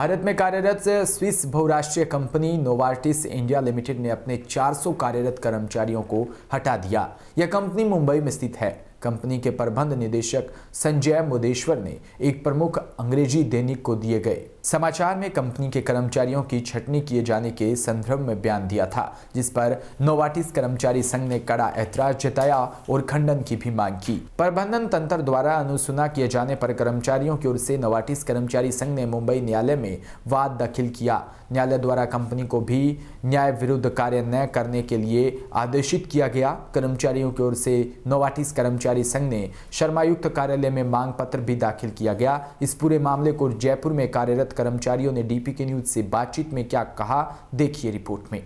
भारत में कार्यरत स्विस बहुराष्ट्रीय कंपनी नोवार्टिस इंडिया लिमिटेड ने अपने 400 कार्यरत कर्मचारियों को हटा दिया। यह कंपनी मुंबई में स्थित है। कंपनी के प्रबंध निदेशक संजय मोदेश्वर ने एक प्रमुख अंग्रेजी दैनिक को दिए गए समाचार में कंपनी के कर्मचारियों की छटनी किए जाने के संदर्भ में बयान दिया था, जिस पर नोवार्टिस कर्मचारी संघ ने कड़ा ऐतराज जताया और खंडन की भी मांग की। प्रबंधन तंत्र द्वारा अनुसुना किए जाने पर कर्मचारियों की ओर से नोवार्टिस कर्मचारी संघ ने मुंबई न्यायालय में वाद दाखिल किया। न्यायालय द्वारा कंपनी को भी न्याय विरुद्ध कार्य न करने के लिए आदेशित किया गया। कर्मचारियों की ओर से नोवार्टिस कर्मचारी संघ ने शर्मायुक्त कार्यालय में मांग पत्र भी दाखिल किया गया। इस पूरे मामले को जयपुर में कार्यरत कर्मचारियों ने डीपीके न्यूज से बातचीत में क्या कहा, देखिए रिपोर्ट में।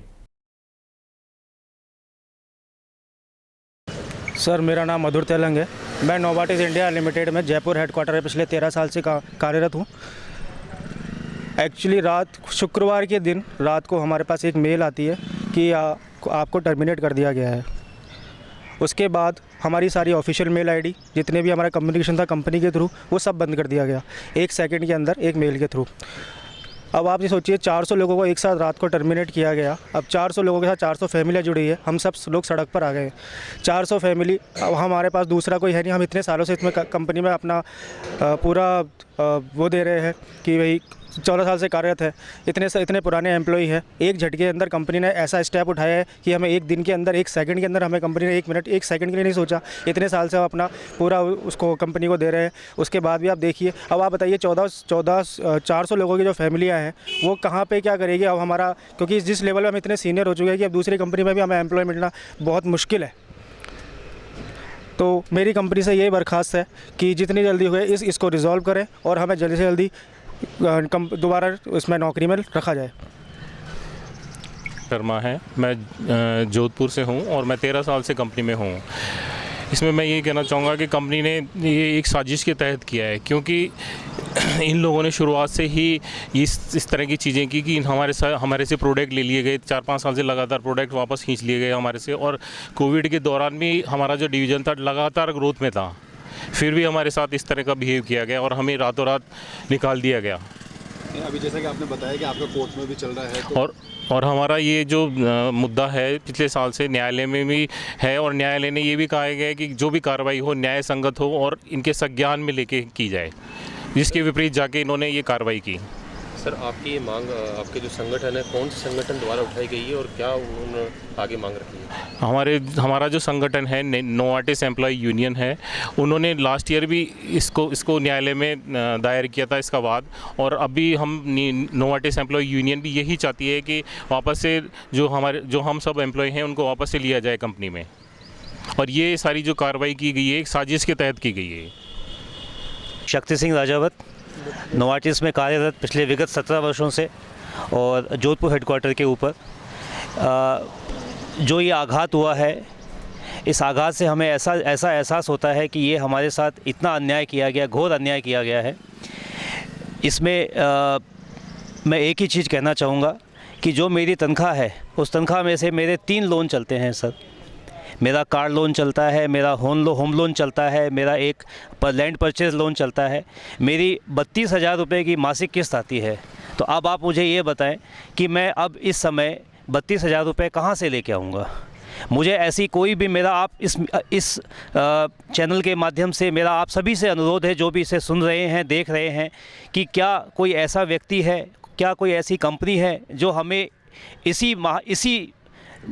सर, मेरा नाम मधुर तेलंग है। मैं नोवार्टिस इंडिया लिमिटेड में जयपुर हेडक्वार्टर में पिछले 13 साल से कार्यरत हूँ। एक्चुअली शुक्रवार के दिन रात को हमारे पास एक मेल आती है कि आपको टर्मिनेट कर दिया गया है। उसके बाद हमारी सारी ऑफिशियल मेल आईडी, जितने भी हमारा कम्युनिकेशन था कंपनी के थ्रू, वो सब बंद कर दिया गया 1 सेकंड के अंदर, एक मेल के थ्रू। अब आप ये सोचिए, 400 लोगों को एक साथ रात को टर्मिनेट किया गया। अब 400 लोगों के साथ 400 फैमिलियाँ जुड़ी है। हम सब लोग सड़क पर आ गए। 400 फैमिली, अब हमारे पास दूसरा कोई है नहीं। हम इतने सालों से इसमें कंपनी में अपना पूरा वो दे रहे हैं कि भाई 14 साल से कार्यरत है, इतने पुराने एम्प्लॉई है। एक झटके के अंदर कंपनी ने ऐसा स्टेप उठाया है कि हमें एक दिन के अंदर, 1 सेकंड के अंदर, हमें कंपनी ने 1 मिनट 1 सेकंड के लिए नहीं सोचा। इतने साल से हम अपना पूरा उसको कंपनी को दे रहे हैं। उसके बाद भी आप देखिए, अब आप बताइए 400 लोगों की जो फैमिलियाँ हैं वो कहाँ पे क्या करेगी। अब हमारा, क्योंकि जिस लेवल में हम इतने सीनियर हो चुके हैं कि अब दूसरी कंपनी में भी हमें एम्प्लॉय मिलना बहुत मुश्किल है। तो मेरी कंपनी से यही दरख्वास्त है कि जितनी जल्दी हुए इसको रिजॉल्व करें और हमें जल्दी से जल्दी दोबारा इसमें नौकरी में रखा जाए। शर्मा है, मैं जोधपुर से हूँ और मैं 13 साल से कंपनी में हूँ। इसमें मैं ये कहना चाहूँगा कि कंपनी ने ये एक साजिश के तहत किया है, क्योंकि इन लोगों ने शुरुआत से ही इस तरह की चीज़ें की कि हमारे से प्रोडक्ट ले लिए गए। 4-5 साल से लगातार प्रोडक्ट वापस खींच लिए गए हमारे से, और कोविड के दौरान भी हमारा जो डिवीज़न था लगातार ग्रोथ में था, फिर भी हमारे साथ इस तरह का बिहेव किया गया और हमें रातों रात निकाल दिया गया। अभी जैसा कि आपने बताया कि आपका कोर्ट में भी चल रहा है तो... और हमारा ये जो मुद्दा है पिछले साल से न्यायालय में भी है, और न्यायालय ने ये भी कहा गया है कि जो भी कार्रवाई हो न्याय संगत हो और इनके संज्ञान में लेके की जाए, जिसके विपरीत जाके इन्होंने ये कार्रवाई की। सर, आपकी ये मांग आपके जो संगठन है, कौन से संगठन द्वारा उठाई गई है और क्या उन्होंने आगे मांग रखी है? हमारा जो संगठन है नोवार्टिस एम्प्लॉय यूनियन है, उन्होंने लास्ट ईयर भी इसको न्यायालय में दायर किया था इसका वाद, और अभी हम नोवार्टिस एम्प्लॉय यूनियन भी यही चाहती है कि वापस से जो हम सब एम्प्लॉय हैं उनको वापस से लिया जाए कंपनी में। और ये सारी जो कार्रवाई की गई है एक साजिश के तहत की गई है। शक्ति सिंह राजावत, नोवार्टिस में कार्यरत पिछले विगत 17 वर्षों से, और जोधपुर हेडक्वार्टर के ऊपर जो ये आघात हुआ है, इस आघात से हमें ऐसा एहसास होता है कि ये हमारे साथ इतना अन्याय किया गया, घोर अन्याय किया गया है। इसमें मैं एक ही चीज़ कहना चाहूँगा कि जो मेरी तनख्वाह है, उस तनख्वाह में से मेरे 3 लोन चलते हैं सर। मेरा कार लोन चलता है, मेरा होम लोन चलता है, मेरा एक लैंड परचेज लोन चलता है। मेरी 32,000 रुपये की मासिक किस्त आती है। तो अब आप मुझे ये बताएं कि मैं अब इस समय 32,000 रुपये कहाँ से लेके आऊँगा? मुझे ऐसी कोई भी, मेरा आप इस चैनल के माध्यम से मेरा आप सभी से अनुरोध है, जो भी इसे सुन रहे हैं, देख रहे हैं, कि क्या कोई ऐसा व्यक्ति है, क्या कोई ऐसी कंपनी है जो हमें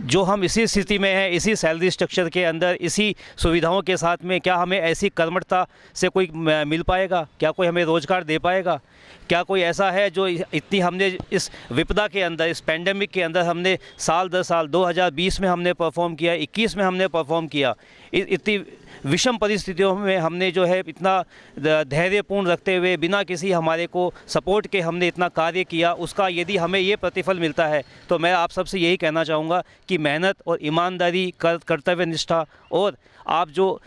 जो हम इसी स्थिति में हैं, इसी सैलरी स्ट्रक्चर के अंदर, इसी सुविधाओं के साथ में, क्या हमें ऐसी कर्मठता से कोई मिल पाएगा? क्या कोई हमें रोज़गार दे पाएगा? क्या कोई ऐसा है जो इतनी हमने इस विपदा के अंदर, इस पेंडेमिक के अंदर हमने साल दर साल 2020 में हमने परफॉर्म किया, 21 में हमने परफॉर्म किया, इतनी विषम परिस्थितियों में हमने जो है इतना धैर्यपूर्ण रखते हुए, बिना किसी हमारे को सपोर्ट के हमने इतना कार्य किया, उसका यदि हमें ये प्रतिफल मिलता है तो मैं आप सबसे यही कहना चाहूँगा कि मेहनत और ईमानदारी, कर्तव्य निष्ठा, और आप जो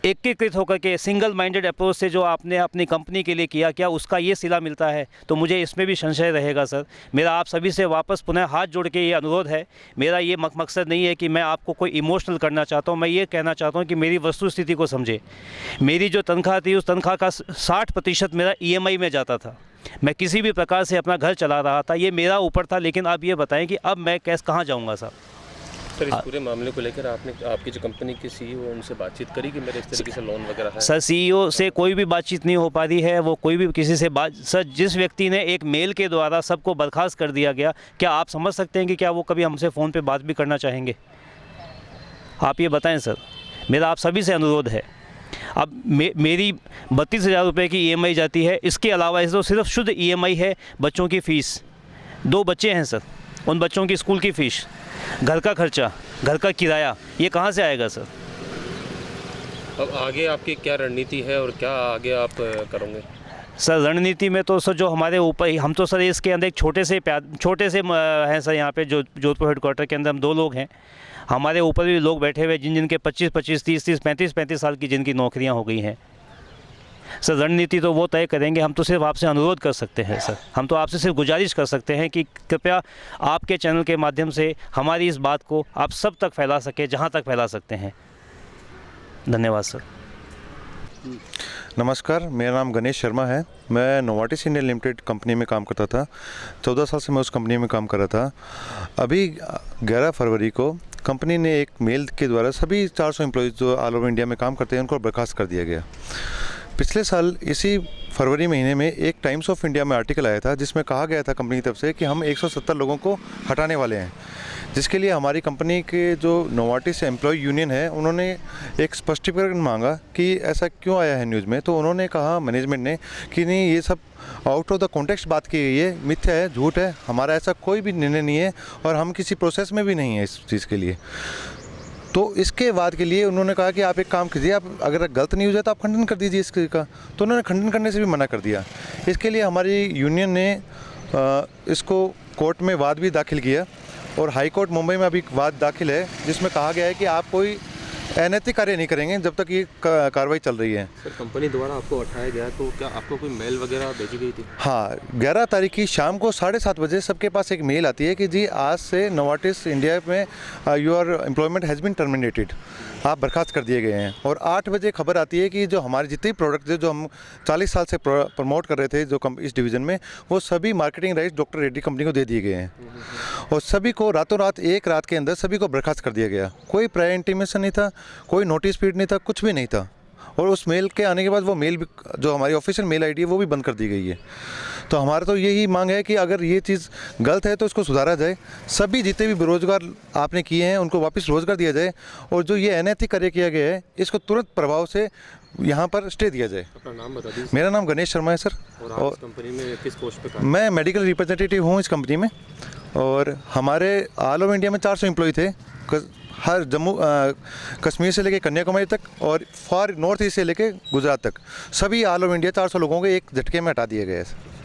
एकीकृत होकर के सिंगल माइंडेड अप्रोच से जो आपने अपनी कंपनी के लिए किया, क्या उसका ये सिला मिलता है? तो मुझे इसमें भी संशय रहेगा सर। मेरा आप सभी से वापस पुनः हाथ जोड़ के ये अनुरोध है। मेरा ये मकसद नहीं है कि मैं आपको कोई इमोशनल करना चाहता हूँ। मैं ये कहना चाहता हूँ कि मेरी वस्तु स्थिति को समझे। मेरी जो तनख्वाह थी, उस तनख्वाह का 60% मेरा EMI में जाता था। मैं किसी भी प्रकार से अपना घर चला रहा था, ये मेरा ऊपर था। लेकिन अब ये बताएं कि अब मैं कैसे कहाँ जाऊँगा साहब? सर, इस पूरे मामले को लेकर आपने आपकी जो कंपनी के सीईओ उनसे बातचीत करी कि मेरे इस तरीके से लोन वगैरह है? सर, सीईओ से कोई भी बातचीत नहीं हो पा रही है, वो कोई भी किसी से बात। सर, जिस व्यक्ति ने एक मेल के द्वारा सबको बर्खास्त कर दिया गया, क्या आप समझ सकते हैं कि क्या वो कभी हमसे फ़ोन पे बात भी करना चाहेंगे? आप ये बताएं सर, मेरा आप सभी से अनुरोध है। अब मेरी 32,000 रुपये की EMI जाती है, इसके अलावा इस तो सिर्फ शुद्ध EMI है बच्चों की फ़ीस। 2 बच्चे हैं सर, उन बच्चों की स्कूल की फ़ीस, घर का खर्चा, घर का किराया, ये कहाँ से आएगा सर? अब आगे आपकी क्या रणनीति है और क्या आगे आप करोगे? सर, रणनीति में तो सर जो हमारे ऊपर ही, हम तो सर इसके अंदर एक छोटे से हैं सर, यहाँ पे जो जोधपुर हेडक्वार्टर के अंदर हम 2 लोग हैं। हमारे ऊपर भी लोग बैठे हुए जिनके 25-25, 30-30, 35-35 साल की जिनकी नौकरियाँ हो गई हैं। सर, रणनीति तो वो तय करेंगे, हम तो सिर्फ आपसे अनुरोध कर सकते हैं सर, हम तो आपसे सिर्फ गुजारिश कर सकते हैं कि कृपया आपके चैनल के माध्यम से हमारी इस बात को आप सब तक फैला सके, जहाँ तक फैला सकते हैं। धन्यवाद सर। नमस्कार, मेरा नाम गणेश शर्मा है। मैं नोवार्टिस इंडिया लिमिटेड कंपनी में काम करता था। 14 साल से मैं उस कंपनी में काम कर रहा था। अभी 11 फरवरी को कंपनी ने एक मेल के द्वारा सभी 400 एम्प्लॉयज़ जो ऑल ओवर इंडिया में काम करते हैं उनको बर्खास्त कर दिया गया। पिछले साल इसी फरवरी महीने में एक टाइम्स ऑफ इंडिया में आर्टिकल आया था जिसमें कहा गया था कंपनी की तरफ से कि हम 170 लोगों को हटाने वाले हैं, जिसके लिए हमारी कंपनी के जो नोवार्टिस एम्प्लॉय यूनियन है उन्होंने एक स्पष्टीकरण मांगा कि ऐसा क्यों आया है न्यूज़ में। तो उन्होंने कहा मैनेजमेंट ने कि नहीं, ये सब आउट ऑफ द कॉन्टेक्स्ट बात की गई है, मिथ्या है, झूठ है, हमारा ऐसा कोई भी निर्णय नहीं है और हम किसी प्रोसेस में भी नहीं है इस चीज़ के लिए। तो इसके बाद के लिए उन्होंने कहा कि आप एक काम कीजिए, आप अगर गलत न्यूज़ है तो आप खंडन कर दीजिए इसके का। तो उन्होंने खंडन करने से भी मना कर दिया। इसके लिए हमारी यूनियन ने इसको कोर्ट में वाद भी दाखिल किया और हाई कोर्ट मुंबई में अभी वाद दाखिल है जिसमें कहा गया है कि आप कोई अनैतिक कार्य नहीं करेंगे जब तक ये कार्रवाई चल रही है। सर, कंपनी द्वारा आपको हटाया गया तो क्या आपको कोई मेल वगैरह भेजी गई थी? हाँ, 11 तारीख की शाम को 7:30 बजे सबके पास एक मेल आती है कि जी आज से नोवार्टिस इंडिया में your employment has been terminated, आप बर्खास्त कर दिए गए हैं। और 8 बजे खबर आती है कि जो हमारे जितने प्रोडक्ट थे जो हम 40 साल से प्रमोट कर रहे थे जो इस डिवीज़न में, वो सभी marketing rights doctor Reddy company को दे दिए गए हैं और सभी को रातों रात एक रात के अंदर सभी को बर्खास्त कर दिया गया। कोई प्रायर इंटीमेशन नहीं था, कोई नोटिस पीरियड नहीं था, कुछ भी नहीं था। और उस मेल के आने के बाद वो मेल भी, जो हमारी ऑफिशियल मेल आईडी है, वो भी बंद कर दी गई है। तो हमारा तो यही मांग है कि अगर ये चीज़ गलत है तो इसको सुधारा जाए, सभी जितने भी बेरोजगार आपने किए हैं उनको वापस रोजगार दिया जाए और जो ये अनैतिक कार्य किया गया है इसको तुरंत प्रभाव से यहाँ पर स्टे दिया जाए। अपना नाम बता दीजिए। मेरा नाम गणेश शर्मा है सर। और कंपनी में किस पोस्ट पे काम? मैं मेडिकल रिप्रेजेंटेटिव हूँ इस कंपनी में और हमारे ऑल ओवर इंडिया में 400 एम्प्लॉय थे, हर जम्मू कश्मीर से लेके कन्याकुमारी तक और फार नॉर्थ ईस्ट से लेके गुजरात तक सभी ऑल ओवर इंडिया 400 लोगों को एक झटके में हटा दिया गया है।